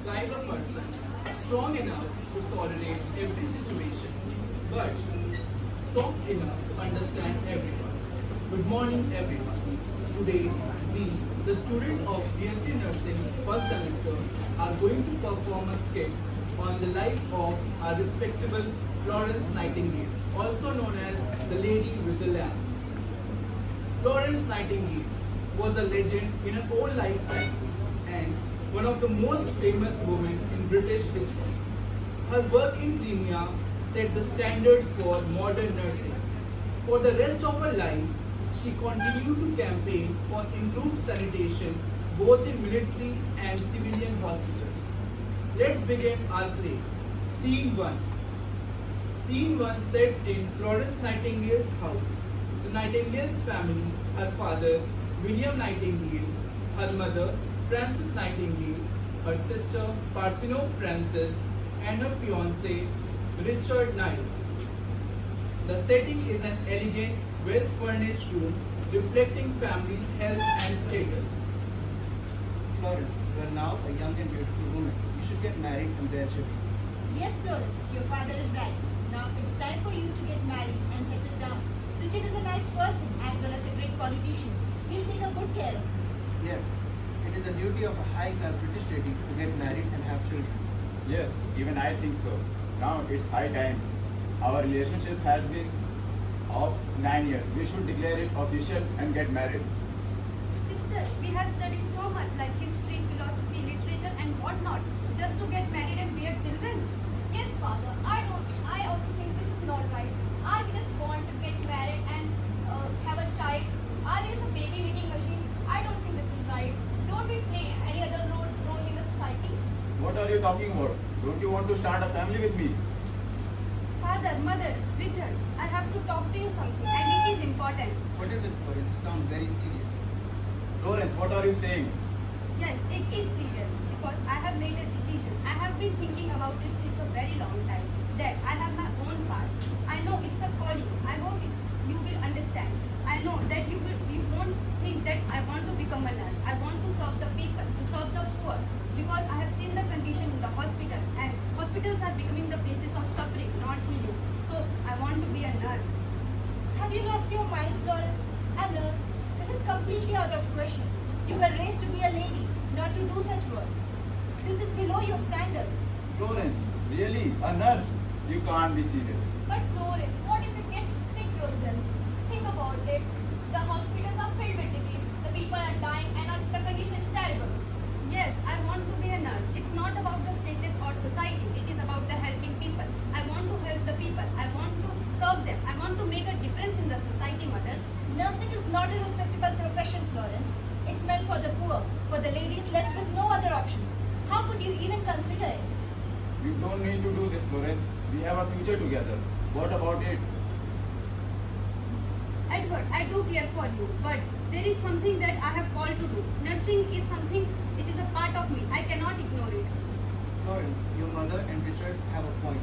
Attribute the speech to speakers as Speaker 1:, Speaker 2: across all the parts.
Speaker 1: kind of person, strong enough to tolerate every situation, but soft enough to understand everyone. Good morning, everyone. Today, we, the student of BSc Nursing first semester, are going to perform a skit on the life of our respectable Florence Nightingale, also known as the Lady with the Lamp. Florence Nightingale was a legend in her own lifetime and one of the most famous women in British history. Her work in Crimea set the standards for modern nursing. For the rest of her life, she continued to campaign for improved sanitation both in military and civilian hospitals. Let's begin our play. Scene 1. Scene 1 sets in Florence Nightingale's house. The Nightingale's family, her father, William Nightingale, her mother, Frances Nightingale, her sister, Parthenope Frances, and her fiancé, Richard Niles. The setting is an elegant, well-furnished room reflecting family's health and status.
Speaker 2: Florence, you are now a young and beautiful woman. You should get married and bear children.
Speaker 3: Yes, Florence, your father is right. Now it's time for you to get married and settle down. Richard is a nice person as well as a great politician. He'll take a good care of you.
Speaker 2: Yes, it is a duty of a high-class British lady to get married and have children.
Speaker 4: Yes, even I think so. Now it's high time. Our relationship has been of 9 years. We should declare it official and get married.
Speaker 5: Sister, we have studied so much like history, philosophy, literature and whatnot just to get married and bear children.
Speaker 6: Yes, father. I also think this is not right. I just want to get married and have a child. Are is a baby making machine. I don't think this is right. Don't we play any other role in the society?
Speaker 4: What are you talking about? Don't you want to start a family with me?
Speaker 5: Father, mother, Richard, I have to talk to you something and it is important.
Speaker 2: What is it, Florence? You sound very serious.
Speaker 4: Florence, what are you saying?
Speaker 5: Yes, it is serious because I have made a decision. I have been thinking about it since a very long time. That I have my own path. I know it's a calling. I hope you will understand. I know that you won't think that I want to become a nurse. I want to serve the people, to serve the poor. Because I have seen the condition in the hospital and hospitals are becoming the places of suffering, not healing. So I want to be a nurse.
Speaker 3: Have you lost your mind, Florence? A nurse? This is completely out of question. You were raised to be a lady, not to do such work. This is below your standards.
Speaker 4: Florence, really? A nurse? You can't be serious.
Speaker 6: But Florence, what if you get sick yourself? Think about it. The hospitals are filled with disease. The people are dying and the condition is terrible.
Speaker 5: Yes, I want to be a nurse. It's not about the status or society. It is about the helping people. I want to help the people. I want to serve them. I want to make a difference in the society, mother.
Speaker 3: Nursing is not a respectable profession, Florence. It's meant for the poor, for the ladies left with no other options. How could you even consider it?
Speaker 4: You don't need to do this, Florence. We have a future together. What about it?
Speaker 5: Edward, I do care for you, but there is something that I have called to do. Nursing is something, it is a part of me. I cannot ignore it.
Speaker 2: Florence, your mother and Richard have a point.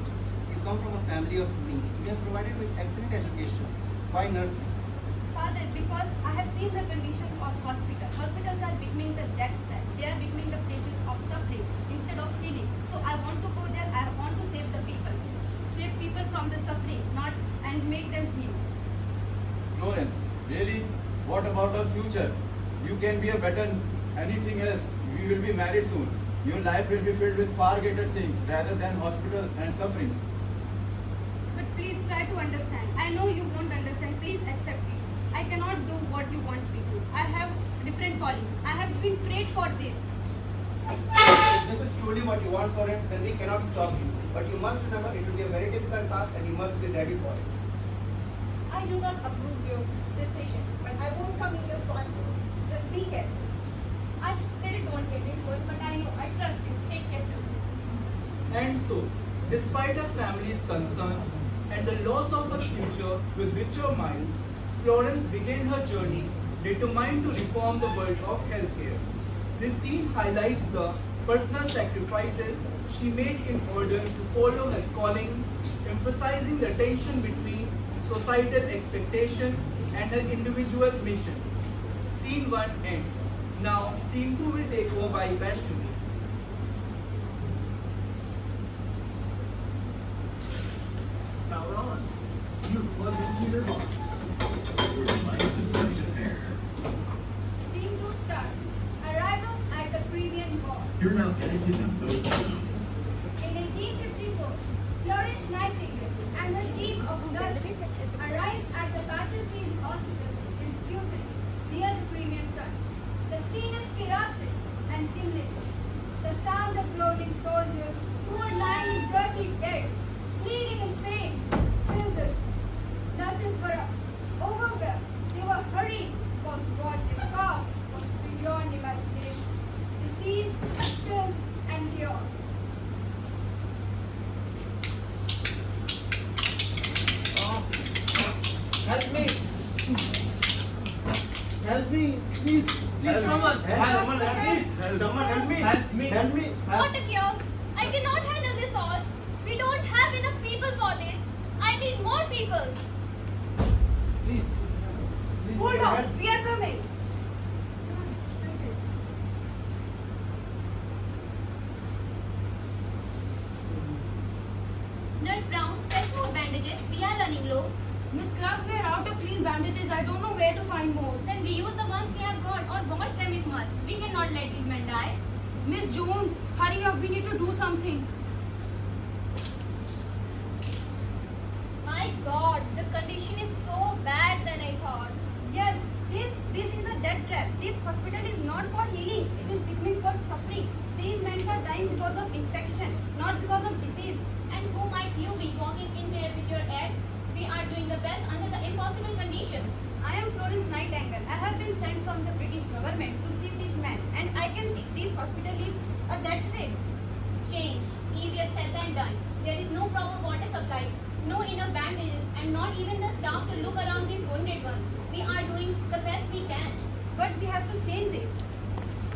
Speaker 2: You come from a family of means. We are provided with excellent education. Why nursing?
Speaker 5: Father, because I have seen the conditions of hospitals. Hospitals are becoming the death trap. They are becoming the places of suffering instead of healing. So I want to go there. I want to save the people. Save people from the suffering, not and make them heal.
Speaker 4: Florence, really? What about our future? You can be a better anything else. We will be married soon. Your life will be filled with far greater things rather than hospitals and suffering.
Speaker 5: But please try to understand. I know you won't understand. Please accept it. I cannot do what you want me to. I have different calling. I have been prayed for this.
Speaker 2: If this is truly what you want, Florence, then we cannot stop you. But you must remember it will be a very difficult task and you must be ready for it.
Speaker 3: I do not approve your decision, but I won't come in your conflict. Just be careful.
Speaker 6: I still don't get it, but I know. I trust you. Take care, sir.
Speaker 1: And so, despite her family's concerns and the loss of her future with richer minds, Florence began her journey determined to reform the world of healthcare. This scene highlights the personal sacrifices she made in order to follow her calling, emphasizing the tension between societal expectations and her individual mission. Scene 1 ends. Now, Scene 2 will take over by Vaishnavi.
Speaker 5: Scene 2 starts. Arrival at the premium ball.
Speaker 7: You're now connected to both phones.
Speaker 5: In 1854, Florence Nightingale and her team of nurses arrived at the battlefield hospital in Scutari, near the premium front. The scene is chaotic and timid. The sound of groaning soldiers who were lying in dirty beds, bleeding in pain, filled the nurses were overwhelmed. They were hurried because what they saw was beyond imagination. Disease, filth, and chaos.
Speaker 1: Help me! Help me! Please! Please, someone! Help me!
Speaker 2: Someone help me!
Speaker 1: Help me!
Speaker 2: Help me!
Speaker 6: What a chaos! I cannot handle this all. We don't have enough people for this. I need more people.
Speaker 1: Please! Please!
Speaker 5: Hold
Speaker 1: help.
Speaker 5: on, we are coming.
Speaker 6: Nurse Brown, fetch more bandages. We are running low.
Speaker 8: Miss Clark, we are out of clean bandages. I don't know where to find more.
Speaker 6: Then reuse the ones we have got or wash them if must. We cannot let these men die.
Speaker 8: Miss Jones, hurry up. We need to do something.
Speaker 6: My God, the condition is so bad than I thought.
Speaker 5: Yes, this is a death trap. This hospital is not for healing. It is becoming for suffering. These men are dying because of infection, not because of disease.
Speaker 6: And who might you be walking in there with your ass? We are doing the best under the impossible conditions.
Speaker 5: I am Florence Nightingale. I have been sent from the British government to see these men, and I can see this hospital is a death trap.
Speaker 6: Change, easier said than done. There is no proper water supply, no enough bandages, and not even the staff to look around these wounded ones. We are doing the best we can.
Speaker 5: But we have to change it.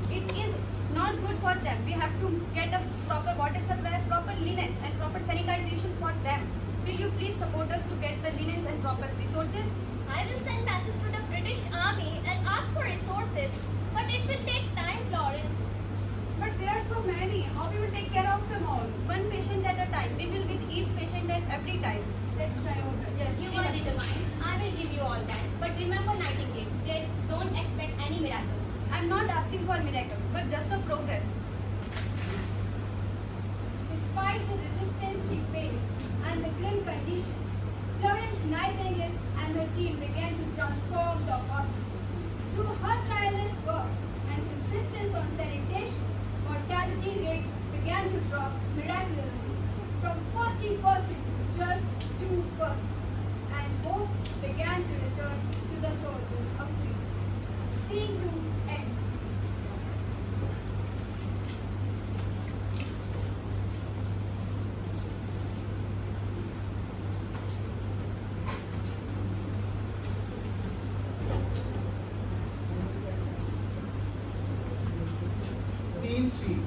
Speaker 5: It is not good for them. We have to get a proper water supply, proper linens, and proper sanitization for them. Will you please support us to get the linens and proper resources?
Speaker 6: I will send messages to the British Army and ask for resources. But it will take time, Florence.
Speaker 5: But there are so many. How we will take care of them all? One patient at a time. We will with each patient at every time. Let's try our best. Yes,
Speaker 6: You are determined. I will give you all that. But remember, Nightingale, they don't expect any miracles.
Speaker 5: I'm not asking for miracles, but just a progress. Despite the resistance she faced and the grim conditions, Florence Nightingale and her team began to transform the hospital. Through her tireless work and insistence on sanitation, mortality rates began to drop miraculously from 40% to just 2%, and hope began to return to the soldiers of freedom. Scene 2 ends.
Speaker 1: Scene 3.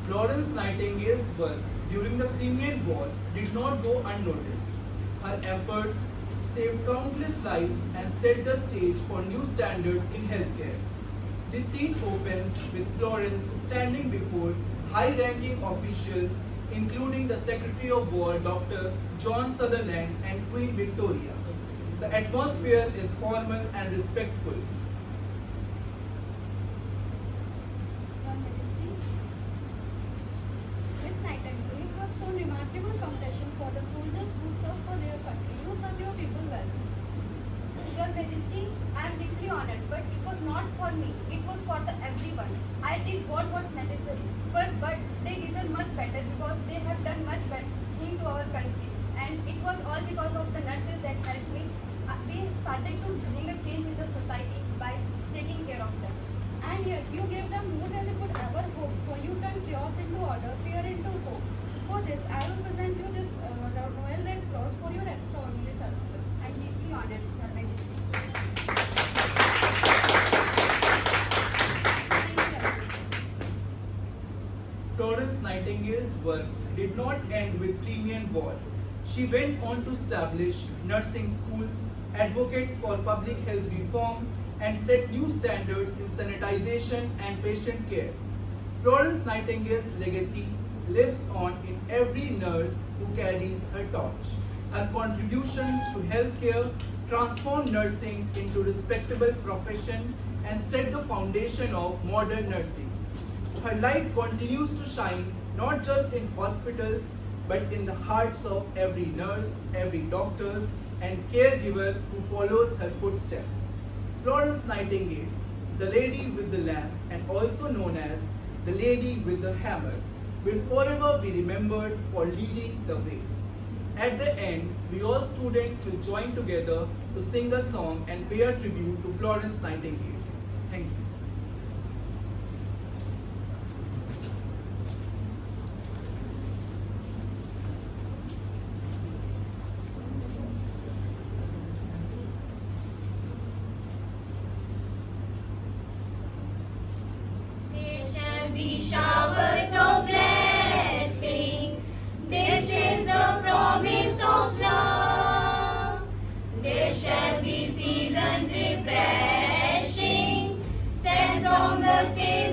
Speaker 1: Florence Nightingale's work during the Crimean War did not go unnoticed. Her efforts saved countless lives and set the stage for new standards in healthcare. This scene opens with Florence standing before high-ranking officials, including the Secretary of War, Dr. John Sutherland, and Queen Victoria. The atmosphere is formal and respectful.
Speaker 5: Your Majesty.
Speaker 8: Miss Nightingale, you have shown remarkable compassion for the soldiers who serve for their country. You serve your people well.
Speaker 5: Your Majesty, I am deeply honored, but it was not for me. It was for the everyone. I did what was necessary, but they deserve much better because they have done much better thing to our country. And it was all because of the nurses that helped me. We started to bring a change in the society by taking care of them.
Speaker 8: And yet, you gave them more than they could ever hope for. You turned chaos into order, fear into hope. For this, I will present you this Royal Red Cross for your extraordinary services.
Speaker 5: I am deeply honored, Your Majesty. Thank you, Your Majesty.
Speaker 1: Florence Nightingale's work did not end with Crimean War. She went on to establish nursing schools, advocates for public health reform, and set new standards in sanitization and patient care. Florence Nightingale's legacy lives on in every nurse who carries her torch. Her contributions to healthcare transform nursing into a respectable profession and set the foundation of modern nursing. Her light continues to shine not just in hospitals but in the hearts of every nurse, every doctor, and caregiver who follows her footsteps. Florence Nightingale, the lady with the lamp and also known as the lady with the hammer, will forever be remembered for leading the way. At the end, we all students will join together to sing a song and pay a tribute to Florence Nightingale. Thank you.
Speaker 3: There shall be showers of blessings. This is the promise of love. There shall be seasons refreshing, sent from the Savior.